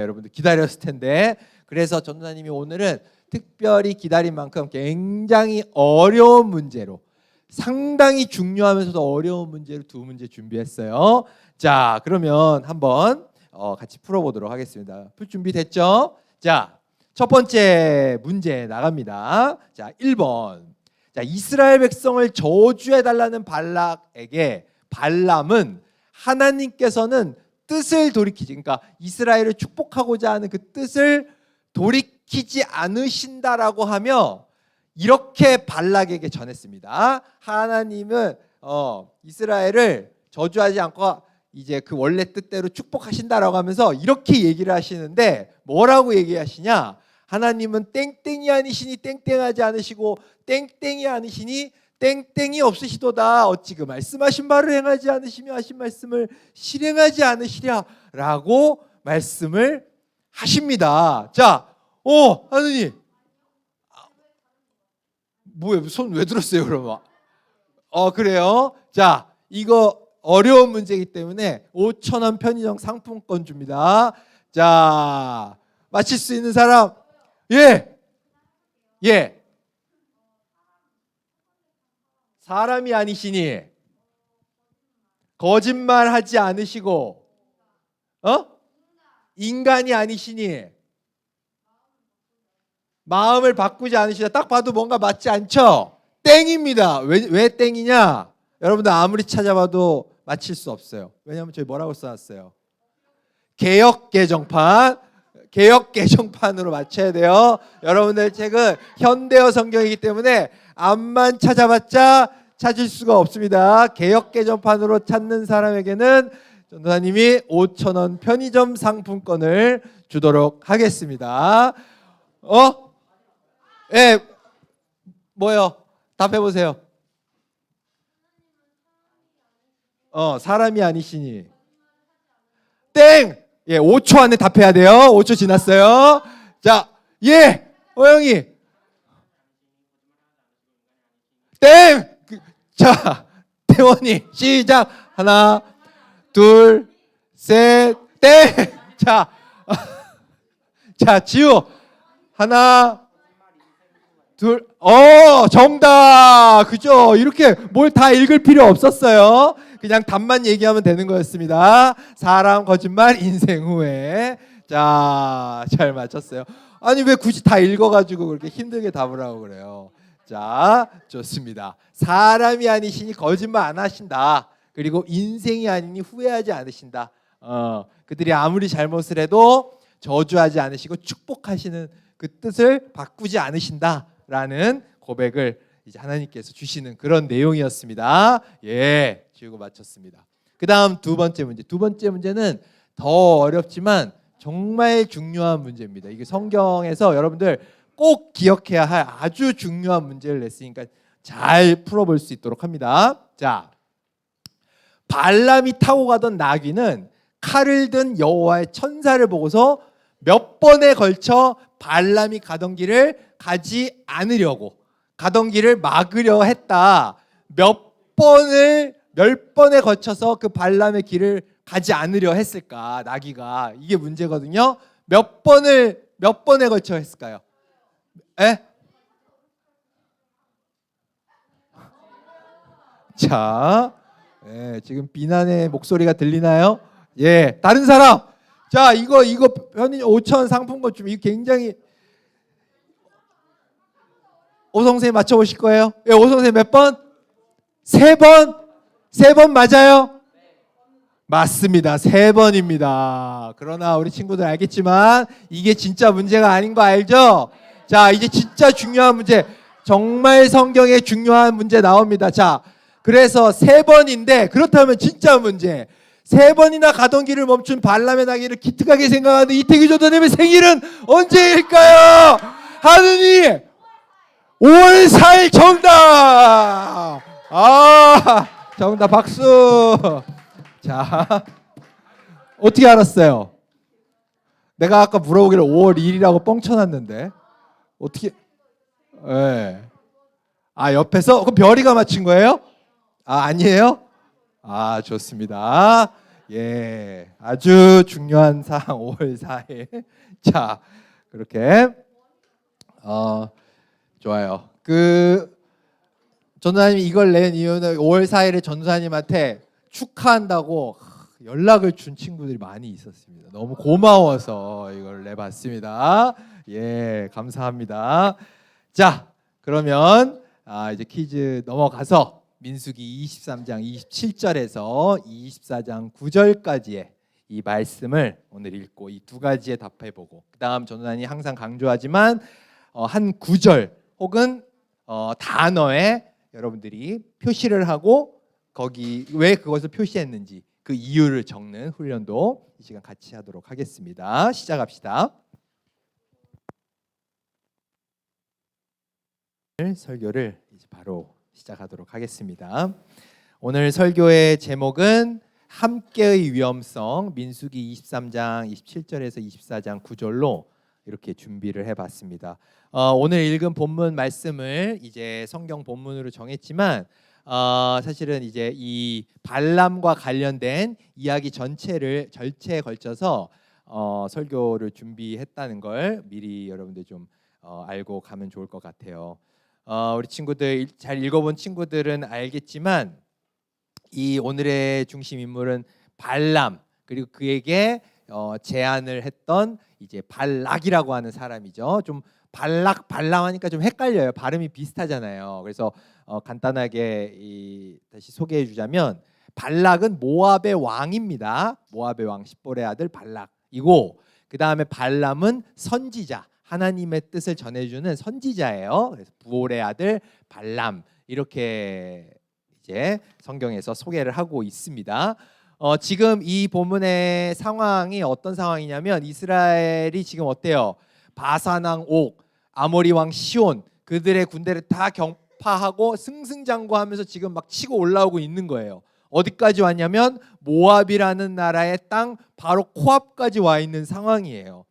여러분들 기다렸을 텐데, 그래서 전도사님이 오늘은 특별히 기다린 만큼 굉장히 어려운 문제로, 상당히 중요하면서도 어려운 문제를 두 문제 준비했어요. 자, 그러면 한번 같이 풀어보도록 하겠습니다. 풀 준비 됐죠? 자, 첫 번째 문제 나갑니다. 자, 1번. 자, 이스라엘 백성을 저주해달라는 발락에게 발람은 하나님께서는 뜻을 돌이키지, 그러니까 이스라엘을 축복하고자 하는 그 뜻을 돌이키지 않으신다라고 하며 이렇게 발락에게 전했습니다. 하나님은 이스라엘을 저주하지 않고 이제 그 원래 뜻대로 축복하신다라고 하면서 이렇게 얘기를 하시는데, 뭐라고 얘기하시냐? 하나님은 땡땡이 아니시니 땡땡하지 않으시고 땡땡이 아니시니 땡땡이 없으시도다. 어찌 그 말씀하신 바를 행하지 않으시며 하신 말씀을 실행하지 않으시랴라고 말씀을 하십니다. 자, 하느님, 뭐예요? 손 왜 들었어요, 그러면? 그래요. 자, 이거 어려운 문제이기 때문에 5,000원 편의점 상품권 줍니다. 자, 맞힐 수 있는 사람? 예. 사람이 아니시니 거짓말하지 않으시고 인간이 아니시니 마음을 바꾸지 않으시다. 딱 봐도 뭔가 맞지 않죠? 땡입니다. 왜 땡이냐? 여러분들 아무리 찾아봐도 맞힐 수 없어요. 왜냐하면 저희 뭐라고 써놨어요? 개역 개정판으로 맞춰야 돼요. 여러분들 책은 현대어 성경이기 때문에 앞만 찾아봤자 찾을 수가 없습니다. 개역 개정판으로 찾는 사람에게는 전도사님이 5,000원 편의점 상품권을 주도록 하겠습니다. 뭐요? 답해보세요. 사람이 아니시니 땡! 5초 안에 답해야 돼요. 5초 지났어요. 자, 호영이 땡! 자, 태원이 시작. 하나, 둘, 셋, 땡! 자, 지우 하나, 둘, 정답! 그죠? 이렇게 뭘 다 읽을 필요 없었어요. 그냥 답만 얘기하면 되는 거였습니다. 사람, 거짓말, 인생 후회. 자, 잘 맞췄어요. 아니, 왜 굳이 다 읽어가지고 그렇게 힘들게 답을 하고 그래요? 자, 좋습니다. 사람이 아니시니 거짓말 안 하신다. 그리고 인생이 아니니 후회하지 않으신다. 그들이 아무리 잘못을 해도 저주하지 않으시고 축복하시는 그 뜻을 바꾸지 않으신다라는 고백을 이제 하나님께서 주시는 그런 내용이었습니다. 지우고 맞췄습니다. 그 다음 두 번째 문제. 두 번째 문제는 더 어렵지만 정말 중요한 문제입니다. 이게 성경에서 여러분들 꼭 기억해야 할 아주 중요한 문제를 냈으니까 잘 풀어볼 수 있도록 합니다. 자, 발람이 타고 가던 나귀는 칼을 든 여호와의 천사를 보고서 몇 번에 걸쳐 발람이 가던 길을 가지 않으려고, 가던 길을 막으려 했다. 몇 번에 걸쳐서 그 발람의 길을 가지 않으려 했을까? 나귀가, 이게 문제거든요. 몇 번에 걸쳐 했을까요? 자, 지금 비난의 목소리가 들리나요? 다른 사람. 자, 이거 편의점 5,000원 상품권 좀, 이거 굉장히. 오성선생님 맞춰보실 거예요? 오성선생님 몇 번? 3번? 3번 맞아요? 맞습니다. 3번입니다. 그러나 우리 친구들 알겠지만 이게 진짜 문제가 아닌 거 알죠? 자, 이제 진짜 중요한 문제, 정말 성경에 중요한 문제 나옵니다. 자, 그래서 3번인데, 그렇다면 진짜 문제, 3번이나 가던 길을 멈춘 발람의 나귀를 기특하게 생각하는 이태규 전도사님의 생일은 언제일까요? 하느님, 5월 4일 정답! 정답 박수! 자, 어떻게 알았어요? 내가 아까 물어보기를 5월 2일이라고 뻥쳐놨는데 어떻게? 옆에서? 그럼 별이가 맞힌 거예요? 아니에요? 좋습니다. 예, 아주 중요한 사항 5월 4일. 자, 그렇게 좋아요. 전도사님이 이걸 낸 이유는 5월 4일에 전도사님한테 축하한다고 연락을 준 친구들이 많이 있었습니다. 너무 고마워서 이걸 내봤습니다. 예, 감사합니다. 자, 그러면 이제 퀴즈 넘어가서 민수기 23장 27절에서 24장 9절까지의 이 말씀을 오늘 읽고 이 두 가지에 답해보고, 그다음 전도사님이 항상 강조하지만 한 구절 혹은 단어에 여러분들이 표시를 하고 거기 왜 그것을 표시했는지 그 이유를 적는 훈련도 이 시간 같이 하도록 하겠습니다. 시작합시다. 오늘 설교를 이제 바로 시작하도록 하겠습니다. 오늘 설교의 제목은 함께의 위험성, 민수기 23장 27절에서 24장 9절로 이렇게 준비를 해봤습니다. 오늘 읽은 본문 말씀을 이제 성경 본문으로 정했지만 사실은 이제 이 발람과 관련된 이야기 전체에 걸쳐서 설교를 준비했다는 걸 미리 여러분들 좀 알고 가면 좋을 것 같아요. 우리 친구들 잘 읽어본 친구들은 알겠지만 이 오늘의 중심 인물은 발람, 그리고 그에게 제안을 했던 이제 발락이라고 하는 사람이죠. 좀 발람 하니까 좀 헷갈려요. 발음이 비슷하잖아요. 그래서 간단하게 다시 소개해 주자면 발락은 모압의 왕입니다. 모압의 왕 십볼의 아들 발락이고, 그 다음에 발람은 선지자, 하나님의 뜻을 전해주는 선지자예요. 그래서 부올의 아들 발람, 이렇게 이제 성경에서 소개를 하고 있습니다. 지금 이 본문의 상황이 어떤 상황이냐면 이스라엘이 지금 어때요? 바산 왕 옥, 아모리 왕 시온, 그들의 군대를 다 격파하고 승승장구하면서 지금 막 치고 올라오고 있는 거예요. 어디까지 왔냐면 모압이라는 나라의 땅 바로 코앞까지 와 있는 상황이에요.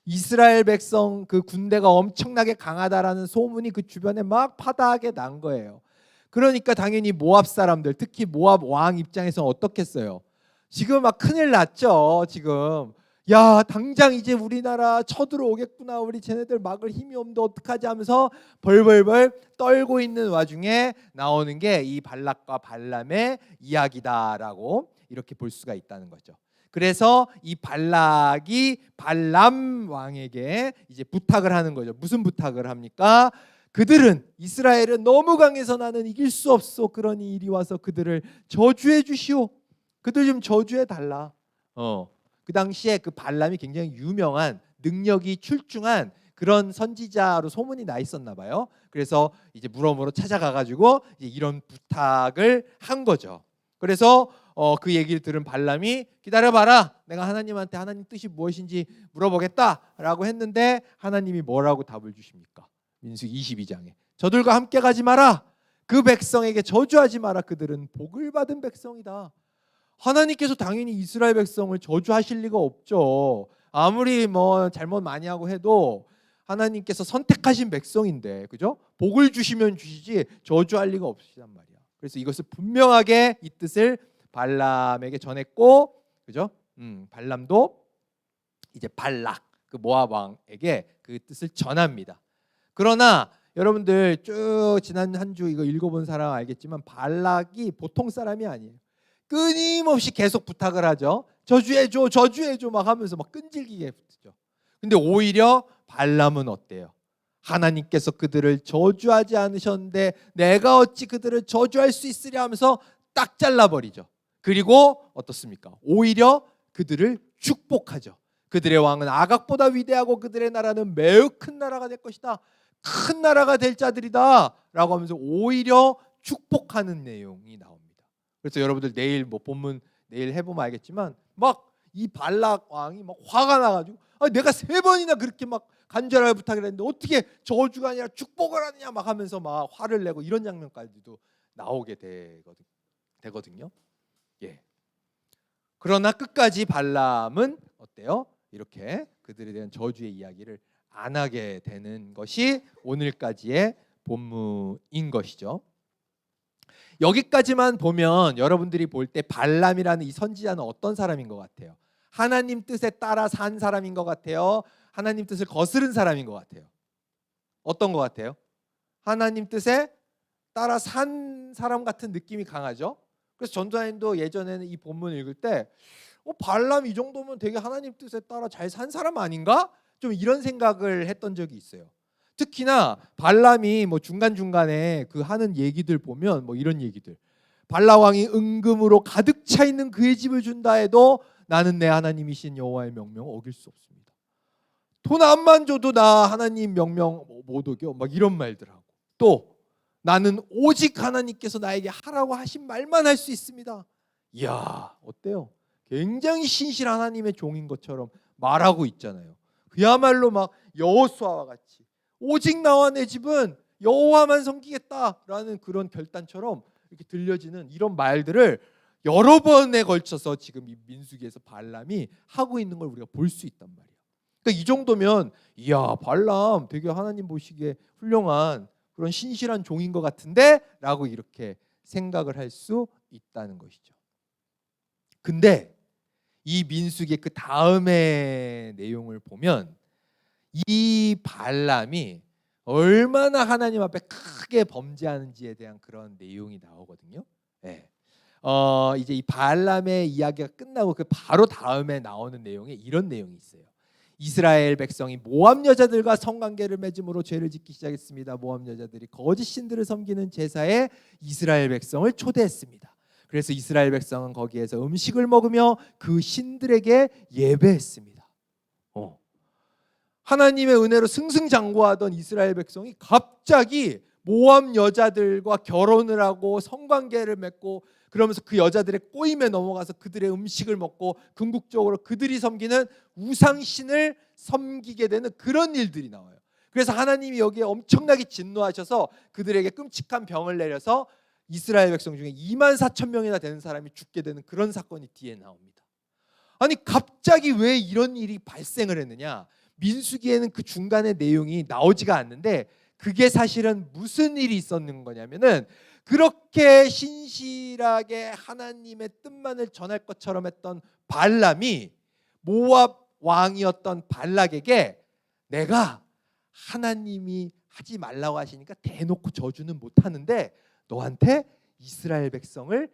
이스라엘 백성 그 군대가 엄청나게 강하다라는 소문이 그 주변에 막 파다하게 난 거예요. 그러니까 당연히 모압 사람들, 특히 모압 왕 입장에서는 어떻겠어요? 지금 막 큰일 났죠. 지금 야, 당장 이제 우리나라 쳐들어오겠구나, 우리 쟤네들 막을 힘이 없는데 어떡하지 하면서 벌벌벌 떨고 있는 와중에 나오는 게 이 발락과 발람의 이야기다라고 이렇게 볼 수가 있다는 거죠. 그래서 이 발락이 발람 왕에게 이제 부탁을 하는 거죠. 무슨 부탁을 합니까? 그들은, 이스라엘은 너무 강해서 나는 이길 수 없어. 그러니 이리 와서 그들을 저주해 주시오. 그들 좀 저주해 달라. 그 당시에 그 발람이 굉장히 유명한, 능력이 출중한 그런 선지자로 소문이 나 있었나 봐요. 그래서 이제 물어물어 찾아가가지고 이제 이런 부탁을 한 거죠. 그래서 그 얘기를 들은 발람이 기다려봐라, 내가 하나님한테 하나님 뜻이 무엇인지 물어보겠다라고 했는데 하나님이 뭐라고 답을 주십니까? 민수기 22장에 저들과 함께 가지 마라, 그 백성에게 저주하지 마라, 그들은 복을 받은 백성이다. 하나님께서 당연히 이스라엘 백성을 저주하실 리가 없죠. 아무리 뭐 잘못 많이 하고 해도 하나님께서 선택하신 백성인데, 그죠? 복을 주시면 주시지 저주할 리가 없으시단 말이야. 그래서 이것을 분명하게 이 뜻을 발람에게 전했고, 그죠? 발람도 이제 발락, 그 모압 왕에게 그 뜻을 전합니다. 그러나 여러분들 쭉 지난 한 주 이거 읽어본 사람 알겠지만 발락이 보통 사람이 아니에요. 끊임없이 계속 부탁을 하죠. 저주해줘, 저주해줘 막 하면서 막 끈질기게 붙죠. 근데 오히려 발람은 어때요? 하나님께서 그들을 저주하지 않으셨는데 내가 어찌 그들을 저주할 수 있으랴 하면서 딱 잘라버리죠. 그리고 어떻습니까? 오히려 그들을 축복하죠. 그들의 왕은 아각보다 위대하고 그들의 나라는 매우 큰 나라가 될 것이다. 큰 나라가 될 자들이다 라고 하면서 오히려 축복하는 내용이 나옵니다. 그래서 여러분들 내일 뭐 본문 내일 해보면 알겠지만 막 이 발락 왕이 막 화가 나가지고 내가 3번이나 그렇게 막 간절하게 부탁을 했는데 어떻게 저주가 아니라 축복을 하느냐 막 하면서 막 화를 내고 이런 장면까지도 나오게 되거든요. 예. 그러나 끝까지 발람은 어때요? 이렇게 그들에 대한 저주의 이야기를 안 하게 되는 것이 오늘까지의 본문인 것이죠. 여기까지만 보면 여러분들이 볼 때 발람이라는 이 선지자는 어떤 사람인 것 같아요? 하나님 뜻에 따라 산 사람인 것 같아요? 하나님 뜻을 거스른 사람인 것 같아요? 어떤 것 같아요? 하나님 뜻에 따라 산 사람 같은 느낌이 강하죠. 그래서 전도사님도 예전에는 이 본문을 읽을 때 발람 이 정도면 되게 하나님 뜻에 따라 잘 산 사람 아닌가? 좀 이런 생각을 했던 적이 있어요. 특히나 발람이 중간중간에 그 하는 얘기들 보면 이런 얘기들. 발람 왕이 은금으로 가득 차 있는 그의 집을 준다 해도 나는 내 하나님이신 여호와의 명령을 어길 수 없습니다. 돈 안만 줘도 나 하나님 명령 못 어겨. 이런 말들 하고. 또 나는 오직 하나님께서 나에게 하라고 하신 말만 할 수 있습니다. 이야, 어때요? 굉장히 신실한 하나님의 종인 것처럼 말하고 있잖아요. 그야말로 여호수아와 같이 오직 나와 내 집은 여호와만 섬기겠다라는 그런 결단처럼 이렇게 들려지는 이런 말들을 여러 번에 걸쳐서 지금 이 민수기에서 발람이 하고 있는 걸 우리가 볼 수 있단 말이에요. 그러니까 이 정도면 이야, 발람 되게 하나님 보시기에 훌륭한 그런 신실한 종인 것 같은데 라고 이렇게 생각을 할 수 있다는 것이죠. 근데 이 민수기의 그 다음의 내용을 보면 이 발람이 얼마나 하나님 앞에 크게 범죄하는지에 대한 그런 내용이 나오거든요. 네. 이제 이 발람의 이야기가 끝나고 그 바로 다음에 나오는 내용에 이런 내용이 있어요. 이스라엘 백성이 모압 여자들과 성관계를 맺음으로 죄를 짓기 시작했습니다. 모압 여자들이 거짓 신들을 섬기는 제사에 이스라엘 백성을 초대했습니다. 그래서 이스라엘 백성은 거기에서 음식을 먹으며 그 신들에게 예배했습니다. 하나님의 은혜로 승승장구하던 이스라엘 백성이 갑자기 모압 여자들과 결혼을 하고 성관계를 맺고 그러면서 그 여자들의 꼬임에 넘어가서 그들의 음식을 먹고 궁극적으로 그들이 섬기는 우상신을 섬기게 되는 그런 일들이 나와요. 그래서 하나님이 여기에 엄청나게 진노하셔서 그들에게 끔찍한 병을 내려서 이스라엘 백성 중에 24,000명이나 되는 사람이 죽게 되는 그런 사건이 뒤에 나옵니다. 아니, 갑자기 왜 이런 일이 발생을 했느냐? 민수기에는 그 중간의 내용이 나오지가 않는데 그게 사실은 무슨 일이 있었는 거냐면은 그렇게 신실하게 하나님의 뜻만을 전할 것처럼 했던 발람이 모압 왕이었던 발락에게 내가 하나님이 하지 말라고 하시니까 대놓고 저주는 못하는데 너한테 이스라엘 백성에게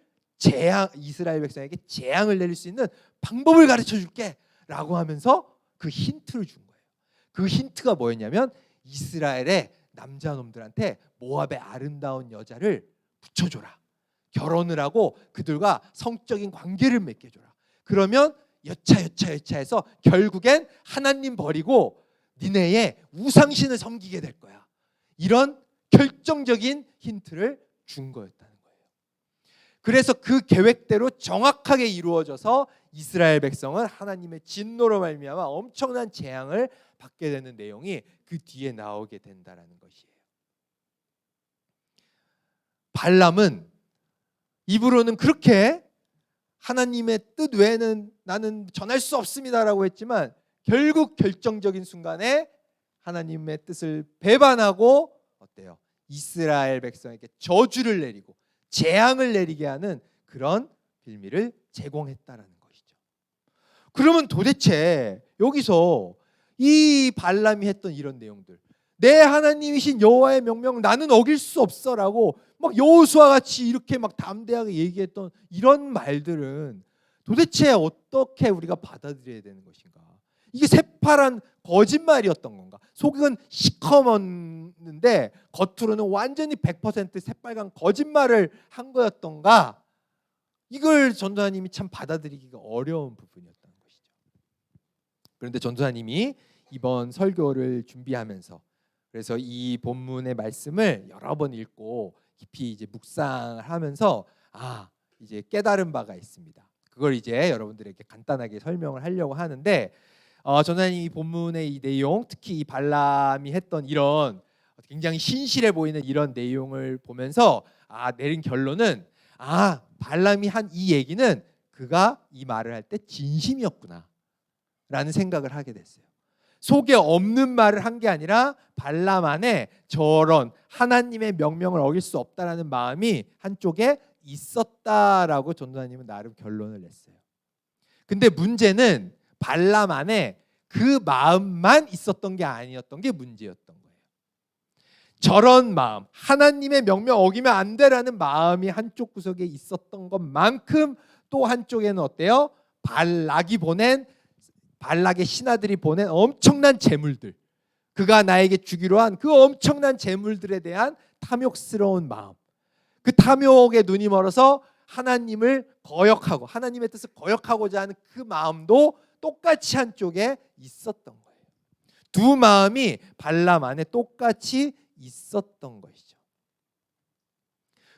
재앙을 내릴 수 있는 방법을 가르쳐 줄게 라고 하면서 그 힌트를 준 거예요. 그 힌트가 뭐였냐면 이스라엘의 남자놈들한테 모압의 아름다운 여자를 붙여줘라. 결혼을 하고 그들과 성적인 관계를 맺게줘라. 그러면 여차해서 결국엔 하나님 버리고 니네의 우상신을 섬기게 될 거야. 이런 결정적인 힌트를 준 거였다는 거예요. 그래서 그 계획대로 정확하게 이루어져서 이스라엘 백성은 하나님의 진노로 말미암아 엄청난 재앙을 받게 되는 내용이 그 뒤에 나오게 된다라는 것이에요. 발람은 입으로는 그렇게 하나님의 뜻 외에는 나는 전할 수 없습니다라고 했지만 결국 결정적인 순간에 하나님의 뜻을 배반하고 어때요? 이스라엘 백성에게 저주를 내리고 재앙을 내리게 하는 그런 빌미를 제공했다라는 것이죠. 그러면 도대체 여기서 이 발람이 했던 이런 내용들, 내 하나님이신 여호와의 명령 나는 어길 수 없어라고 여호수아 같이 이렇게 담대하게 얘기했던 이런 말들은 도대체 어떻게 우리가 받아들여야 되는 것인가? 이게 새파란 거짓말이었던 건가? 속은 시커먼데 겉으로는 완전히 100% 새빨간 거짓말을 한 거였던가? 이걸 전도사님이 참 받아들이기가 어려운 부분이었다는 것이죠. 그런데 전도사님이 이번 설교를 준비하면서 그래서 이 본문의 말씀을 여러 번 읽고 깊이 이제 묵상을 하면서 이제 깨달은 바가 있습니다. 그걸 이제 여러분들에게 간단하게 설명을 하려고 하는데 전도사님이 이 본문의 이 내용, 특히 이 발람이 했던 이런 굉장히 신실해 보이는 이런 내용을 보면서 내린 결론은 발람이 한 이 얘기는 그가 이 말을 할 때 진심이었구나 라는 생각을 하게 됐어요. 속에 없는 말을 한 게 아니라 발람 안에 저런 하나님의 명령을 어길 수 없다라는 마음이 한쪽에 있었다라고 전도사님은 나름 결론을 냈어요. 근데 문제는 발람 안에 그 마음만 있었던 게 아니었던 게 문제였던 거예요. 저런 마음, 하나님의 명령 어기면 안 되라는 마음이 한쪽 구석에 있었던 것만큼 또 한쪽에는 어때요? 발락의 신하들이 보낸 엄청난 재물들, 그가 나에게 주기로 한 그 엄청난 재물들에 대한 탐욕스러운 마음, 그 탐욕에 눈이 멀어서 하나님을 거역하고 하나님의 뜻을 거역하고자 하는 그 마음도 똑같이 한쪽에 있었던 거예요. 두 마음이 발람 안에 똑같이 있었던 것이죠.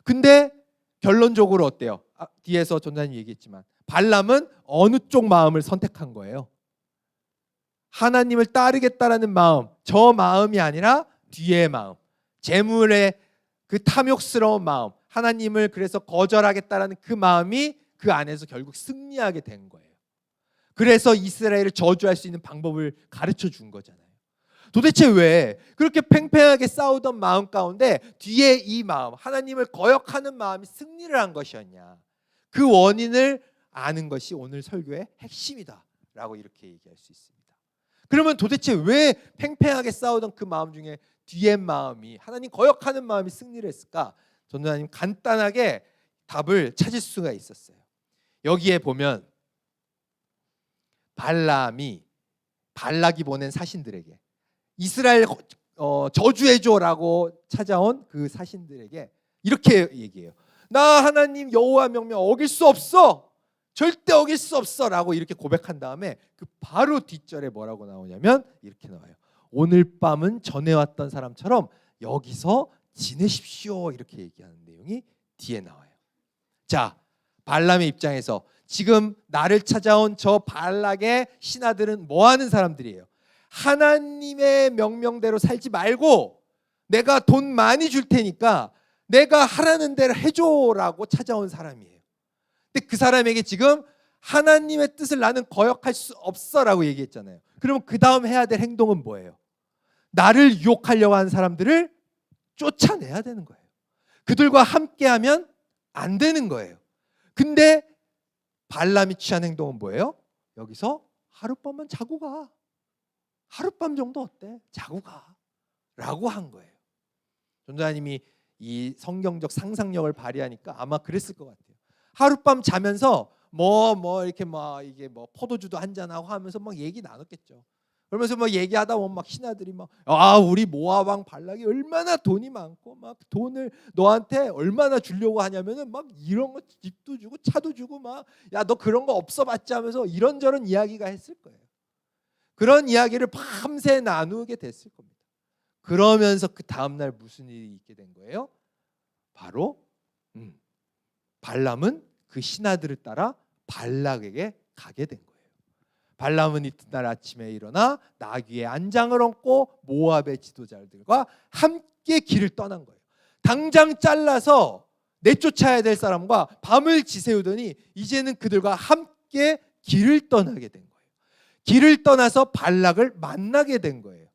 근데 결론적으로 어때요? 뒤에서 전도사님 얘기했지만 발람은 어느 쪽 마음을 선택한 거예요? 하나님을 따르겠다라는 마음, 저 마음이 아니라 뒤의 마음, 재물의 그 탐욕스러운 마음, 하나님을 그래서 거절하겠다라는 그 마음이 그 안에서 결국 승리하게 된 거예요. 그래서 이스라엘을 저주할 수 있는 방법을 가르쳐 준 거잖아요. 도대체 왜 그렇게 팽팽하게 싸우던 마음 가운데 뒤에 이 마음, 하나님을 거역하는 마음이 승리를 한 것이었냐? 그 원인을 아는 것이 오늘 설교의 핵심이다라고 이렇게 얘기할 수 있습니다. 그러면 도대체 왜 팽팽하게 싸우던 그 마음 중에 뒤의 마음이, 하나님 거역하는 마음이 승리를 했을까? 전도사님 간단하게 답을 찾을 수가 있었어요. 여기에 보면 발락이 보낸 사신들에게 이스라엘 저주해줘라고 찾아온 그 사신들에게 이렇게 얘기해요. 나 하나님 여호와 명령 어길 수 없어, 절대 어길 수 없어 라고 이렇게 고백한 다음에 그 바로 뒷절에 뭐라고 나오냐면 이렇게 나와요. 오늘 밤은 전해왔던 사람처럼 여기서 지내십시오, 이렇게 얘기하는 내용이 뒤에 나와요. 자, 발람의 입장에서 지금 나를 찾아온 저 발락의 신하들은 뭐 하는 사람들이에요? 하나님의 명령대로 살지 말고 내가 돈 많이 줄 테니까 내가 하라는 대로 해줘라고 찾아온 사람이에요. 근데 그 사람에게 지금 하나님의 뜻을 나는 거역할 수 없어라고 얘기했잖아요. 그러면 그 다음 해야 될 행동은 뭐예요? 나를 유혹하려고 하는 사람들을 쫓아내야 되는 거예요. 그들과 함께하면 안 되는 거예요. 근데 발람이 취한 행동은 뭐예요? 여기서 하룻밤만 자고 가. 하룻밤 정도 어때? 자고 가. 라고 한 거예요. 전도사님이 이 성경적 상상력을 발휘하니까 아마 그랬을 것 같아요. 하룻밤 자면서 이렇게 이게 포도주도 한잔하고 하면서 막 얘기 나눴겠죠. 그러면서 막 얘기하다 보면 막 신하들이 우리 모압 왕 발락이 얼마나 돈이 많고 막 돈을 너한테 얼마나 주려고 하냐면은 막 이런 거 집도 주고 차도 주고 야 너 그런 거 없어봤지 하면서 이런저런 이야기가 했을 거예요. 그런 이야기를 밤새 나누게 됐을 겁니다. 그러면서 그 다음날 무슨 일이 있게 된 거예요? 바로 발람은 그 신하들을 따라 발락에게 가게 된 거예요. 발람은 이튿날 아침에 일어나 나귀의 안장을 얹고 모압의 지도자들과 함께 길을 떠난 거예요. 당장 잘라서 내쫓아야 될 사람과 밤을 지새우더니 이제는 그들과 함께 길을 떠나게 된 거예요. 길을 떠나서 발락을 만나게 된 거예요.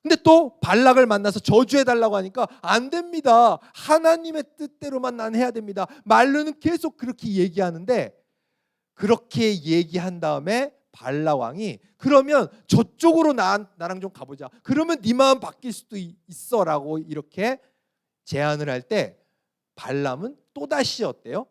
근데 또 발락을 만나서 저주해달라고 하니까 안 됩니다. 하나님의 뜻대로만 난 해야 됩니다. 말로는 계속 그렇게 얘기하는데 그렇게 얘기한 다음에 발락 왕이 그러면 저쪽으로 나랑 좀 가보자. 그러면 네 마음 바뀔 수도 있어라고 이렇게 제안을 할 때 발람은 또다시 어때요?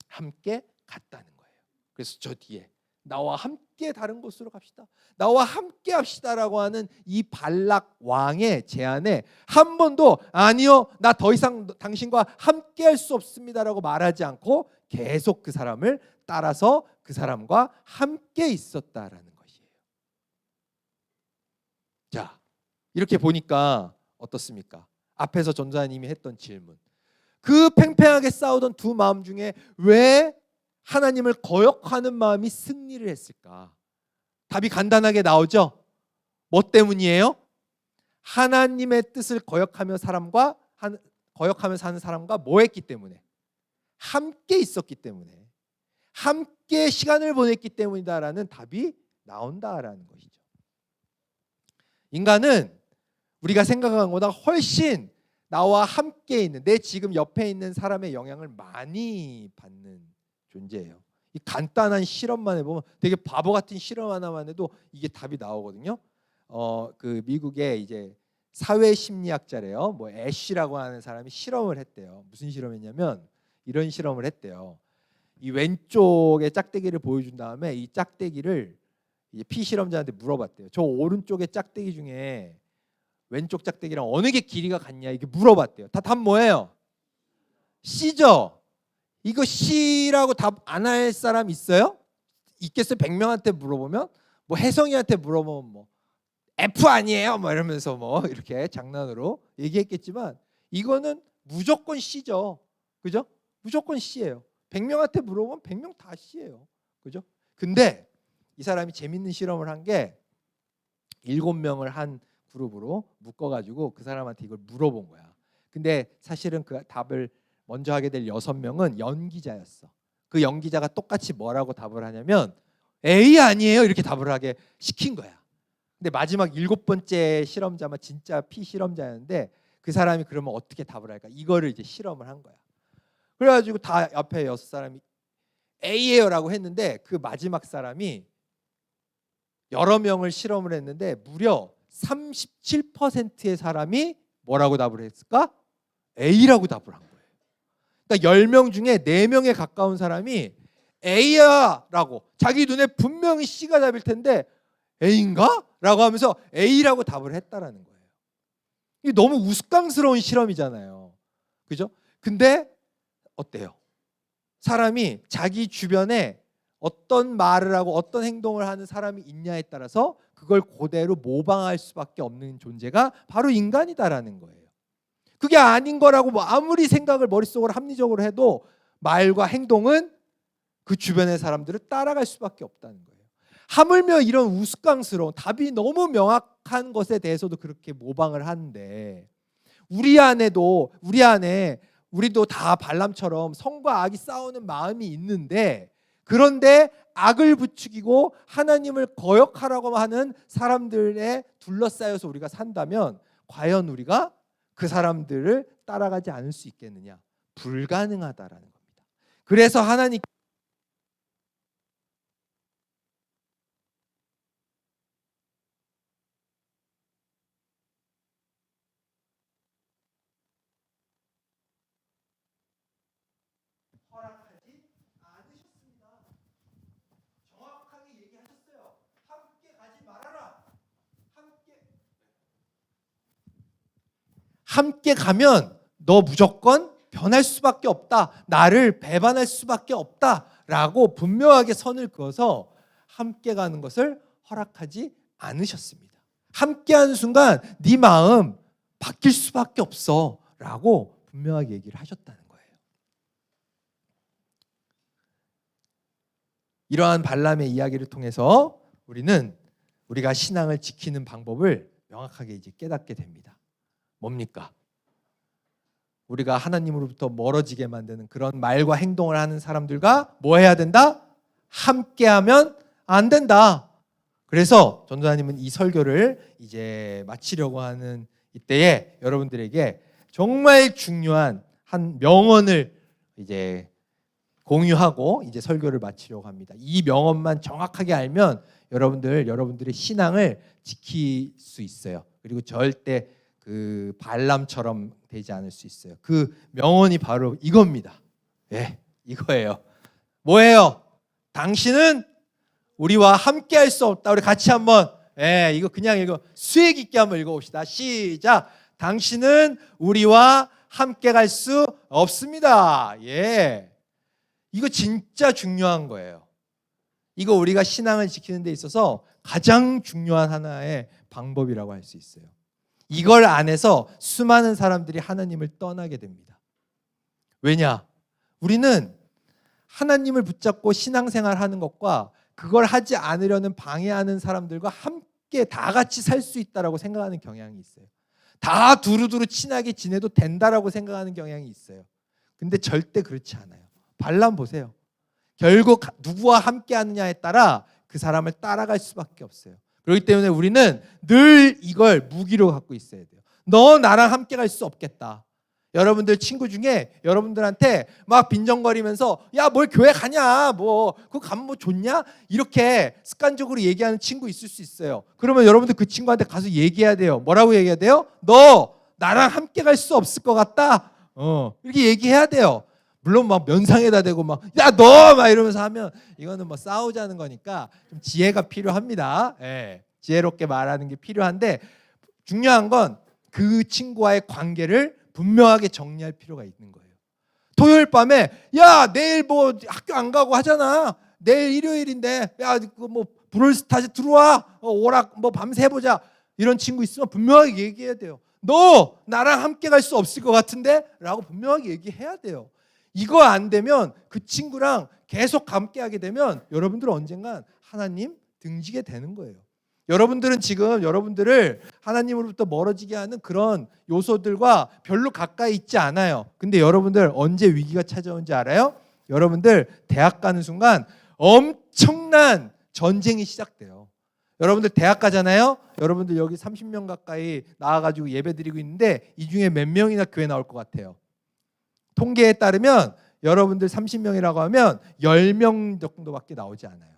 함께 갔다는 거예요. 그래서 저 뒤에 나와 함께 다른 곳으로 갑시다. 나와 함께 합시다라고 하는 이 발락 왕의 제안에 한 번도 아니요, 나 더 이상 당신과 함께 할 수 없습니다라고 말하지 않고 계속 그 사람을 따라서 그 사람과 함께 있었다라는 것이에요. 자, 이렇게 보니까 어떻습니까? 앞에서 전도사님이 했던 질문, 그 팽팽하게 싸우던 두 마음 중에 왜 하나님을 거역하는 마음이 승리를 했을까? 답이 간단하게 나오죠. 뭐 때문이에요? 하나님의 뜻을 거역하며 사는 사람과 뭐 했기 때문에? 함께 있었기 때문에, 함께 시간을 보냈기 때문이다라는 답이 나온다라는 것이죠. 인간은 우리가 생각한 것보다 훨씬 나와 함께 있는, 내 지금 옆에 있는 사람의 영향을 많이 받는 존재예요. 이 간단한 실험만 해보면, 되게 바보 같은 실험 하나만 해도 이게 답이 나오거든요. 그 미국의 이제 사회 심리학자래요. 뭐 애쉬라고 하는 사람이 실험을 했대요. 무슨 실험했냐면 이런 실험을 했대요. 이 왼쪽의 짝대기를 보여준 다음에 이 짝대기를 이제 피실험자한테 물어봤대요. 저 오른쪽의 짝대기 중에 왼쪽 짝대기랑 어느 게 길이가 같냐, 이게 물어봤대요. 다 답 뭐예요? C죠. 이거 C라고 답 안 할 사람 있어요? 있겠어요? 100명한테 물어보면, 뭐 혜성이한테 물어보면 뭐 F 아니에요? 뭐 이러면서 뭐 이렇게 장난으로 얘기했겠지만, 이거는 무조건 C죠. 그죠? 무조건 C예요. 100명한테 물어보면 100명 다 C예요. 그죠? 근데 이 사람이 재밌는 실험을 한 게 7명을 한 그룹으로 묶어가지고 그 사람한테 이걸 물어본 거야. 근데 사실은 그 답을 먼저 하게 될 6명은 연기자였어. 그 연기자가 똑같이 뭐라고 답을 하냐면 A 아니에요, 이렇게 답을 하게 시킨 거야. 근데 마지막 7번째 실험자만 진짜 피실험자였는데, 그 사람이 그러면 어떻게 답을 할까, 이거를 이제 실험을 한 거야. 그래가지고 다 옆에 6사람이 A예요 라고 했는데, 그 마지막 사람이 여러 명을 실험을 했는데 무려 37%의 사람이 뭐라고 답을 했을까? A라고 답을 한 거예요. 그러니까 10명 중에 4명에 가까운 사람이 A야 라고, 자기 눈에 분명히 C가 답일 텐데 A인가? 라고 하면서 A라고 답을 했다라는 거예요. 이게 너무 우스꽝스러운 실험이잖아요. 그죠? 근데 어때요? 사람이 자기 주변에 어떤 말을 하고 어떤 행동을 하는 사람이 있냐에 따라서 그걸 그대로 모방할 수밖에 없는 존재가 바로 인간이다라는 거예요. 그게 아닌 거라고 뭐 아무리 생각을 머릿속으로 합리적으로 해도 말과 행동은 그 주변의 사람들을 따라갈 수밖에 없다는 거예요. 하물며 이런 우스꽝스러운, 답이 너무 명확한 것에 대해서도 그렇게 모방을 하는데, 우리 안에 우리도 다 발람처럼 성과 악이 싸우는 마음이 있는데, 그런데 악을 부추기고 하나님을 거역하라고 하는 사람들에 둘러싸여서 우리가 산다면 과연 우리가 그 사람들을 따라가지 않을 수 있겠느냐? 불가능하다라는 겁니다. 그래서 하나님 허락하지 않으셨습니다. 정확하게 얘기하셨어요. 함께 가지 말아라. 함께 가면 너 무조건 변할 수밖에 없다, 나를 배반할 수밖에 없다라고 분명하게 선을 그어서 함께 가는 것을 허락하지 않으셨습니다. 함께하는 순간 네 마음 바뀔 수밖에 없어라고 분명하게 얘기를 하셨다는 거예요. 이러한 발람의 이야기를 통해서 우리가 신앙을 지키는 방법을 명확하게 이제 깨닫게 됩니다. 뭡니까? 우리가 하나님으로부터 멀어지게 만드는 그런 말과 행동을 하는 사람들과 뭐 해야 된다? 함께하면 안 된다. 그래서 전도사님은 이 설교를 이제 마치려고 하는 이때에 여러분들에게 정말 중요한 한 명언을 이제 공유하고 이제 설교를 마치려고 합니다. 이 명언만 정확하게 알면 여러분들의 신앙을 지킬 수 있어요. 그리고 절대 그 발람처럼 되지 않을 수 있어요. 그 명언이 바로 이겁니다. 예, 이거예요. 뭐예요? 당신은 우리와 함께 할 수 없다. 우리 같이 한번, 이거 그냥 수액 있게 한번 읽어봅시다. 시작. 당신은 우리와 함께 갈 수 없습니다. 예. 이거 진짜 중요한 거예요. 이거 우리가 신앙을 지키는 데 있어서 가장 중요한 하나의 방법이라고 할 수 있어요. 이걸 안 해서 수많은 사람들이 하나님을 떠나게 됩니다. 왜냐? 우리는 하나님을 붙잡고 신앙생활 하는 것과 그걸 하지 않으려는 방해하는 사람들과 함께 다 같이 살 수 있다라고 생각하는 경향이 있어요. 다 두루두루 친하게 지내도 된다라고 생각하는 경향이 있어요. 근데 절대 그렇지 않아요. 발람 보세요. 결국 누구와 함께 하느냐에 따라 그 사람을 따라갈 수밖에 없어요. 그렇기 때문에 우리는 늘 이걸 무기로 갖고 있어야 돼요. 너 나랑 함께 갈 수 없겠다. 여러분들 친구 중에 여러분들한테 막 빈정거리면서 야, 뭘 교회 가냐, 뭐 그거 가면 뭐 좋냐, 이렇게 습관적으로 얘기하는 친구 있을 수 있어요. 그러면 여러분들 그 친구한테 가서 얘기해야 돼요. 뭐라고 얘기해야 돼요? 너 나랑 함께 갈 수 없을 것 같다. 이렇게 얘기해야 돼요. 물론 막 면상에다 대고 막 야, 너 막 이러면서 하면 이거는 뭐 싸우자는 거니까 좀 지혜가 필요합니다. 예, 지혜롭게 말하는 게 필요한데, 중요한 건 그 친구와의 관계를 분명하게 정리할 필요가 있는 거예요. 토요일 밤에 야, 내일 뭐 학교 안 가고 하잖아. 내일 일요일인데 야, 그거 뭐 브롤스타즈 들어와. 오락 뭐 밤새 해보자. 이런 친구 있으면 분명하게 얘기해야 돼요. 너 나랑 함께 갈 수 없을 것 같은데? 라고 분명하게 얘기해야 돼요. 이거 안 되면, 그 친구랑 계속 함께 하게 되면 여러분들은 언젠간 하나님 등지게 되는 거예요. 여러분들은 지금 여러분들을 하나님으로부터 멀어지게 하는 그런 요소들과 별로 가까이 있지 않아요. 근데 여러분들 언제 위기가 찾아온지 알아요? 여러분들 대학 가는 순간 엄청난 전쟁이 시작돼요. 여러분들 대학 가잖아요. 여러분들 여기 30명 가까이 나와가지고 예배 드리고 있는데 이 중에 몇 명이나 교회 나올 것 같아요? 통계에 따르면 여러분들 30명이라고 하면 10명 정도밖에 나오지 않아요.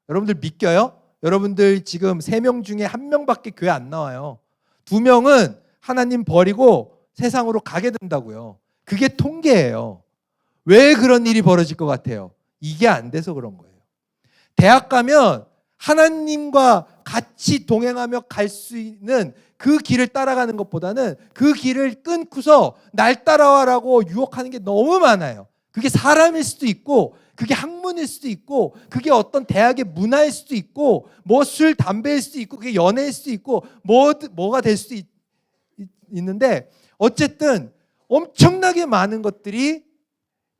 여러분들 믿겨요? 여러분들 지금 3명 중에 1명밖에 교회 안 나와요. 2명은 하나님 버리고 세상으로 가게 된다고요. 그게 통계예요. 왜 그런 일이 벌어질 것 같아요? 이게 안 돼서 그런 거예요. 대학 가면 하나님과 같이 동행하며 갈 수 있는 그 길을 따라가는 것보다는 그 길을 끊고서 날 따라와라고 유혹하는 게 너무 많아요. 그게 사람일 수도 있고, 그게 학문일 수도 있고, 그게 어떤 대학의 문화일 수도 있고, 뭐 술, 담배일 수도 있고, 그게 연애일 수도 있고, 뭐가 될 수도 있는데, 어쨌든 엄청나게 많은 것들이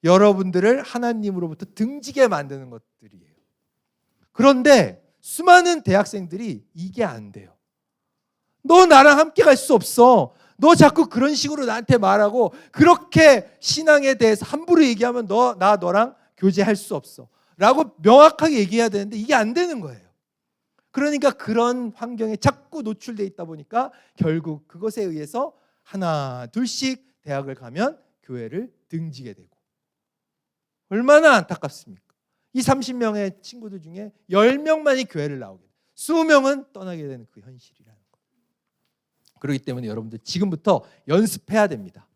여러분들을 하나님으로부터 등지게 만드는 것들이에요. 그런데 수많은 대학생들이 이게 안 돼요. 너 나랑 함께 갈 수 없어. 너 자꾸 그런 식으로 나한테 말하고 그렇게 신앙에 대해서 함부로 얘기하면 너랑 교제할 수 없어 라고 명확하게 얘기해야 되는데 이게 안 되는 거예요. 그러니까 그런 환경에 자꾸 노출되어 있다 보니까 결국 그것에 의해서 하나 둘씩 대학을 가면 교회를 등지게 되고, 얼마나 안타깝습니까? 이 30명의 친구들 중에 10명만이 교회를 나오게 돼요. 20명은 떠나게 되는 그 현실이라는 거예요. 그렇기 때문에 여러분들 지금부터 연습해야 됩니다.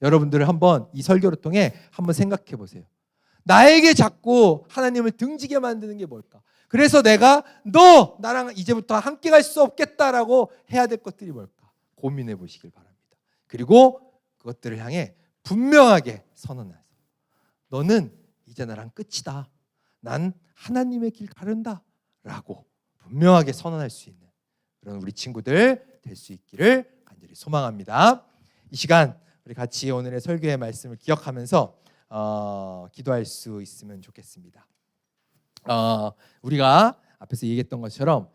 여러분들을 한번 이 설교를 통해 한번 생각해 보세요. 나에게 자꾸 하나님을 등지게 만드는 게 뭘까? 그래서 내가 너 나랑 이제부터 함께 갈 수 없겠다라고 해야 될 것들이 뭘까? 고민해 보시길 바랍니다. 그리고 그것들을 향해 분명하게 선언하세요. 너는 이제 나랑 끝이다. 난 하나님의 길 가른다 라고 분명하게 선언할 수 있는 그런 우리 친구들 될 수 있기를 간절히 소망합니다. 이 시간 우리 같이 오늘의 설교의 말씀을 기억하면서 기도할 수 있으면 좋겠습니다. 우리가 앞에서 얘기했던 것처럼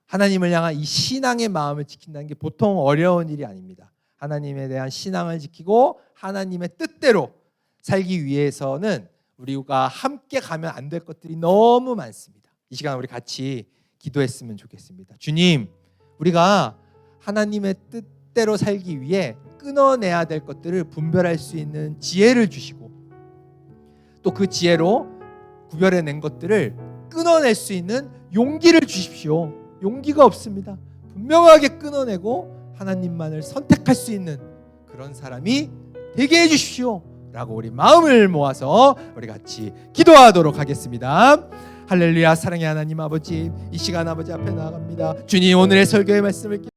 하나님을 향한 이 신앙의 마음을 지킨다는 게 보통 어려운 일이 아닙니다. 하나님에 대한 신앙을 지키고 하나님의 뜻대로 살기 위해서는 우리가 함께 가면 안 될 것들이 너무 많습니다. 이 시간 우리 같이 기도했으면 좋겠습니다. 주님, 우리가 하나님의 뜻대로 살기 위해 끊어내야 될 것들을 분별할 수 있는 지혜를 주시고, 또 그 지혜로 구별해낸 것들을 끊어낼 수 있는 용기를 주십시오. 용기가 없습니다. 분명하게 끊어내고 하나님만을 선택할 수 있는 그런 사람이 되게 해주십시오 라고 우리 마음을 모아서 우리 같이 기도하도록 하겠습니다. 할렐루야. 사랑의 하나님 아버지, 이 시간 아버지 앞에 나아갑니다. 주님, 오늘의 설교의 말씀을